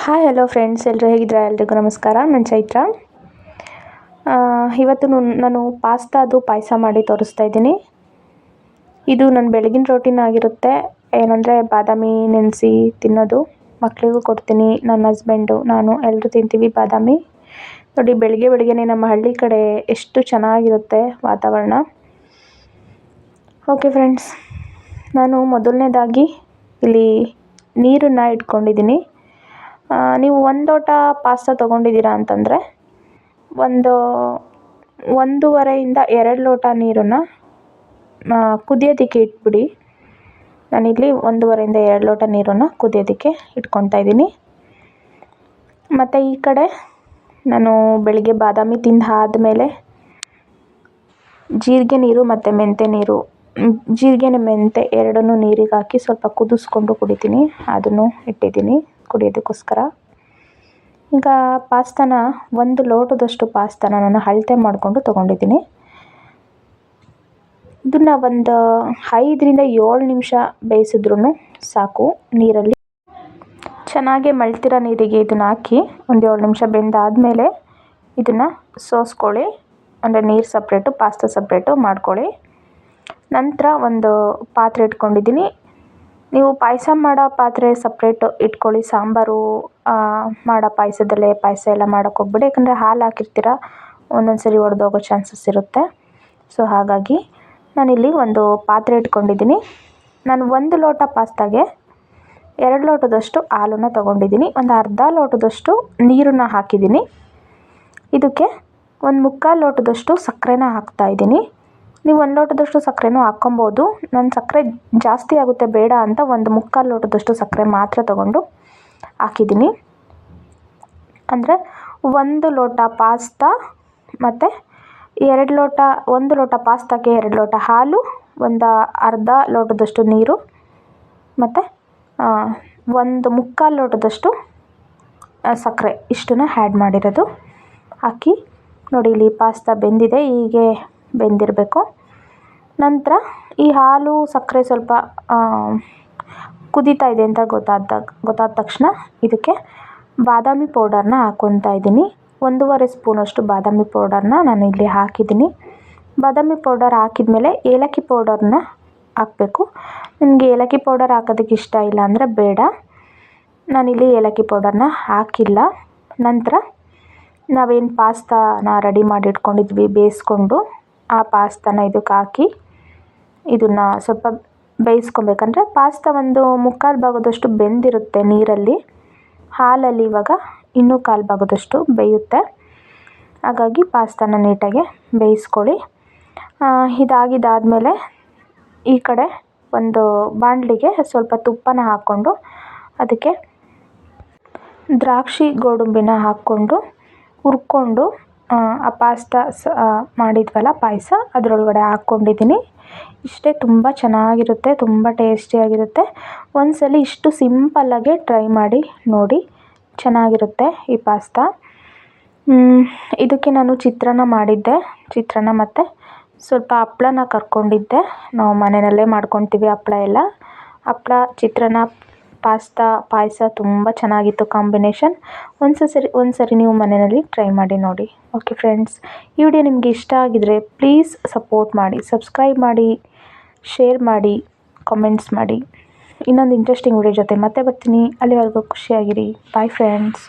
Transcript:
Hi hello friends, ಎಲ್ಲರೂ ಹೇಗಿದ್ದೀರಾ? ಎಲ್ರಿಗೂ ನಮಸ್ಕಾರ. ನಾನು ಚೈತ್ರ. ಇವತ್ತು ನಾನು ಪಾಸ್ತಾದು ಪಾಯಸ ಮಾಡಿ ತೋರಿಸ್ತಾ ಇದ್ದೀನಿ. ಇದು ನನ್ನ ಬೆಳಗಿನ ರೋಟೀನ್ ಆಗಿರುತ್ತೆ. ಏನಂದರೆ ಬಾದಾಮಿ ನೆನೆಸಿ ತಿನ್ನೋದು. ಮಕ್ಕಳಿಗೂ ಕೊಡ್ತೀನಿ, ನನ್ನ ಹಸ್ಬೆಂಡು ನಾನು ಎಲ್ಲರೂ ತಿಂತೀವಿ ಬಾದಾಮಿ. ನೋಡಿ, ಬೆಳಗ್ಗೆನೇ ನಮ್ಮ ಹಳ್ಳಿ ಕಡೆ ಎಷ್ಟು ಚೆನ್ನಾಗಿರುತ್ತೆ ವಾತಾವರಣ. ಓಕೆ ಫ್ರೆಂಡ್ಸ್, ನಾನು ಮೊದಲನೇದಾಗಿ ಇಲ್ಲಿ ನೀರನ್ನು ಇಟ್ಕೊಂಡಿದ್ದೀನಿ. ನೀವು 1 ಲೋಟ ಪಾಸ್ತಾ ತೊಗೊಂಡಿದ್ದೀರಾ ಅಂತಂದರೆ 1.5 2 ಲೋಟ ನೀರನ್ನು ಕುದಿಯೋದಕ್ಕೆ ಇಟ್ಬಿಡಿ. ನಾನಿಲ್ಲಿ 1.5 2 ಲೋಟ ನೀರನ್ನು ಕುದಿಯೋದಕ್ಕೆ ಇಟ್ಕೊತಾ ಇದ್ದೀನಿ. ಮತ್ತು ಈ ಕಡೆ ನಾನು ಬೆಳಿಗ್ಗೆ ಬಾದಾಮಿ ತಿಂದು ಆದಮೇಲೆ ಜೀರಿಗೆ ನೀರು ಮತ್ತು ಮೆಂತ್ಯ ನೀರು, ಜೀರಿಗೆ ಮೆಂತ್ಯ ಎರಡನ್ನೂ ನೀರಿಗೆ ಹಾಕಿ ಸ್ವಲ್ಪ ಕುದಿಸ್ಕೊಂಡು ಕುಡಿತೀನಿ. ಅದನ್ನು ಇಟ್ಟಿದ್ದೀನಿ ಕುಡಿಯೋದಕ್ಕೋಸ್ಕರ. ಈಗ ಪಾಸ್ತಾನ 1 ಲೋಟದಷ್ಟು ಪಾಸ್ತಾನ ನಾನು ಅಳತೆ ಮಾಡಿಕೊಂಡು ತೊಗೊಂಡಿದ್ದೀನಿ. ಇದನ್ನು ಒಂದು 5ರಿಂದ 7 ನಿಮಿಷ ಬೇಯಿಸಿದ್ರೂ ಸಾಕು. ನೀರಲ್ಲಿ ಚೆನ್ನಾಗಿ ಮಳ್ತಿರೋ ನೀರಿಗೆ ಇದನ್ನು ಹಾಕಿ ಒಂದು 7 ನಿಮಿಷ ಬೆಂದಾದಮೇಲೆ ಇದನ್ನು ಸೋಸ್ಕೊಳ್ಳಿ. ಅಂದರೆ ನೀರು ಸಪ್ರೇಟು, ಪಾಸ್ತಾ ಸಪ್ರೇಟು ಮಾಡ್ಕೊಳ್ಳಿ. ನಂತರ ಒಂದು ಪಾತ್ರೆ ಇಟ್ಕೊಂಡಿದ್ದೀನಿ. ನೀವು ಪಾಯಸ ಮಾಡೋ ಪಾತ್ರೆ ಸಪ್ರೇಟು ಇಟ್ಕೊಳ್ಳಿ. ಸಾಂಬಾರು ಮಾಡೋ ಪಾಯಸ ಎಲ್ಲ ಮಾಡೋಕ್ಕೆ ಹೋಗ್ಬೇಡಿ. ಯಾಕಂದರೆ ಹಾಲು ಹಾಕಿರ್ತೀರ, ಒಂದೊಂದು ಸರಿ ಒಡೆದೋಗೋ ಚಾನ್ಸಸ್ ಇರುತ್ತೆ. ಸೊ ಹಾಗಾಗಿ ನಾನಿಲ್ಲಿ ಒಂದು ಪಾತ್ರೆ ಇಟ್ಕೊಂಡಿದ್ದೀನಿ. ನಾನು 1 ಲೋಟ ಪಾಸ್ತಾಗೆ 2 ಲೋಟದಷ್ಟು ಹಾಲನ್ನು ತೊಗೊಂಡಿದ್ದೀನಿ. ಒಂದು ಅರ್ಧ ಲೋಟದಷ್ಟು ನೀರನ್ನು ಹಾಕಿದ್ದೀನಿ. ಇದಕ್ಕೆ 1/4 ಲೋಟದಷ್ಟು ಸಕ್ಕರೆನ ಹಾಕ್ತಾಯಿದ್ದೀನಿ. ನೀವು 1 ಲೋಟದಷ್ಟು ಸಕ್ಕರೆನೂ ಹಾಕ್ಕೊಬೋದು. ನನ್ನ ಸಕ್ಕರೆ ಜಾಸ್ತಿ ಆಗುತ್ತೆ ಬೇಡ ಅಂತ 1/4 ಲೋಟದಷ್ಟು ಸಕ್ಕರೆ ಮಾತ್ರ ತೊಗೊಂಡು ಹಾಕಿದ್ದೀನಿ. ಅಂದರೆ 1 ಲೋಟ ಪಾಸ್ತಾ ಮತ್ತು 1 ಲೋಟ ಪಾಸ್ತಾಕ್ಕೆ 2 ಲೋಟ ಹಾಲು, ಒಂದು ಅರ್ಧ ಲೋಟದಷ್ಟು ನೀರು ಮತ್ತು 1/4 ಲೋಟದಷ್ಟು ಸಕ್ಕರೆ, ಇಷ್ಟನ್ನು ಆ್ಯಡ್ ಮಾಡಿರೋದು. ಹಾಕಿ ನೋಡಿ, ಇಲ್ಲಿ ಪಾಸ್ತಾ ಬೆಂದಿದೆ, ಹೀಗೆ ಬೆಂದಿರಬೇಕು. ನಂತರ ಈ ಹಾಲು ಸಕ್ಕರೆ ಸ್ವಲ್ಪ ಕುದೀತಾ ಇದೆ ಅಂತ ಗೊತ್ತಾದ ತಕ್ಷಣ ಇದಕ್ಕೆ ಬಾದಾಮಿ ಪೌಡರ್ನ ಹಾಕ್ಕೊತಾ ಇದ್ದೀನಿ. 1.5 ಸ್ಪೂನಷ್ಟು ಬಾದಾಮಿ ಪೌಡರ್ನ ನಾನು ಇಲ್ಲಿ ಹಾಕಿದ್ದೀನಿ. ಬಾದಾಮಿ ಪೌಡರ್ ಹಾಕಿದ್ಮೇಲೆ ಏಲಕ್ಕಿ ಪೌಡರ್ನ ಹಾಕಬೇಕು. ನಿಮಗೆ ಏಲಕ್ಕಿ ಪೌಡರ್ ಹಾಕೋದಕ್ಕೆ ಇಷ್ಟ ಇಲ್ಲ ಅಂದರೆ ಬೇಡ. ನಾನಿಲ್ಲಿ ಏಲಕ್ಕಿ ಪೌಡರ್ನ ಹಾಕಿಲ್ಲ. ನಂತರ ನಾವೇನು ಪಾಸ್ತಾನ ರೆಡಿ ಮಾಡಿ ಇಟ್ಕೊಂಡಿದ್ವಿ ಬೇಯಿಸ್ಕೊಂಡು, ಆ ಪಾಸ್ತಾನ ಇದಕ್ಕೆ ಹಾಕಿ ಇದನ್ನು ಸ್ವಲ್ಪ ಬೇಯಿಸ್ಕೊಬೇಕಂದ್ರೆ ಪಾಸ್ತಾ 1/4 ಭಾಗದಷ್ಟು ಬೆಂದಿರುತ್ತೆ ನೀರಲ್ಲಿ. ಹಾಲಲ್ಲಿ ಇವಾಗ ಇನ್ನೂ 1/4 ಭಾಗದಷ್ಟು ಬೇಯುತ್ತೆ. ಹಾಗಾಗಿ ಪಾಸ್ತಾನ ನೀಟಾಗಿ ಬೇಯಿಸ್ಕೊಳ್ಳಿ. ಇದಾಗಿದ್ದಾದಮೇಲೆ ಈ ಕಡೆ ಒಂದು ಬಾಣಲಿಗೆ ಸ್ವಲ್ಪ ತುಪ್ಪನ ಹಾಕ್ಕೊಂಡು ಅದಕ್ಕೆ ದ್ರಾಕ್ಷಿ ಗೋಡಂಬಿನ ಹಾಕ್ಕೊಂಡು ಹುರ್ಕೊಂಡು ಆ ಪಾಸ್ತಾ ಮಾಡಿದ್ವಲ್ಲ ಪಾಯಸ, ಅದರೊಳಗಡೆ ಹಾಕ್ಕೊಂಡಿದ್ದೀನಿ. ಇಷ್ಟೇ, ತುಂಬ ಚೆನ್ನಾಗಿರುತ್ತೆ, ತುಂಬ ಟೇಸ್ಟಿಯಾಗಿರುತ್ತೆ. ಒಂದ್ಸಲ ಇಷ್ಟು ಸಿಂಪಲ್ಲಾಗೆ ಟ್ರೈ ಮಾಡಿ ನೋಡಿ, ಚೆನ್ನಾಗಿರುತ್ತೆ ಈ ಪಾಸ್ತಾ. ಇದಕ್ಕೆ ನಾನು ಚಿತ್ರಾನ್ನ ಮಾಡಿದ್ದೆ. ಚಿತ್ರಾನ್ನ ಮತ್ತು ಸ್ವಲ್ಪ ಹಪ್ಳನ ಕರ್ಕೊಂಡಿದ್ದೆ. ನಾವು ಮನೆಯಲ್ಲೇ ಮಾಡ್ಕೊತೀವಿ ಹಪ್ಳ ಎಲ್ಲ. ಹಪ್ಳ, ಚಿತ್ರಾನ್ನ, ಪಾಸ್ತಾ, ಪಾಯಸ ತುಂಬ ಚೆನ್ನಾಗಿತ್ತು ಕಾಂಬಿನೇಷನ್. ಒಂದು ಸರಿ ನೀವು ಮನೆಯಲ್ಲಿ ಟ್ರೈ ಮಾಡಿ ನೋಡಿ. ಓಕೆ ಫ್ರೆಂಡ್ಸ್, ಈ ವಿಡಿಯೋ ನಿಮಗೆ ಇಷ್ಟ ಆಗಿದರೆ ಪ್ಲೀಸ್ ಸಪೋರ್ಟ್ ಮಾಡಿ, ಸಬ್ಸ್ಕ್ರೈಬ್ ಮಾಡಿ, ಶೇರ್ ಮಾಡಿ, ಕಾಮೆಂಟ್ಸ್ ಮಾಡಿ. ಇನ್ನೊಂದು ಇಂಟ್ರೆಸ್ಟಿಂಗ್ ವಿಡಿಯೋ ಜೊತೆ ಮತ್ತೆ ಬರ್ತೀನಿ. ಅಲ್ಲಿವರೆಗೂ ಖುಷಿಯಾಗಿರಿ. Bye friends.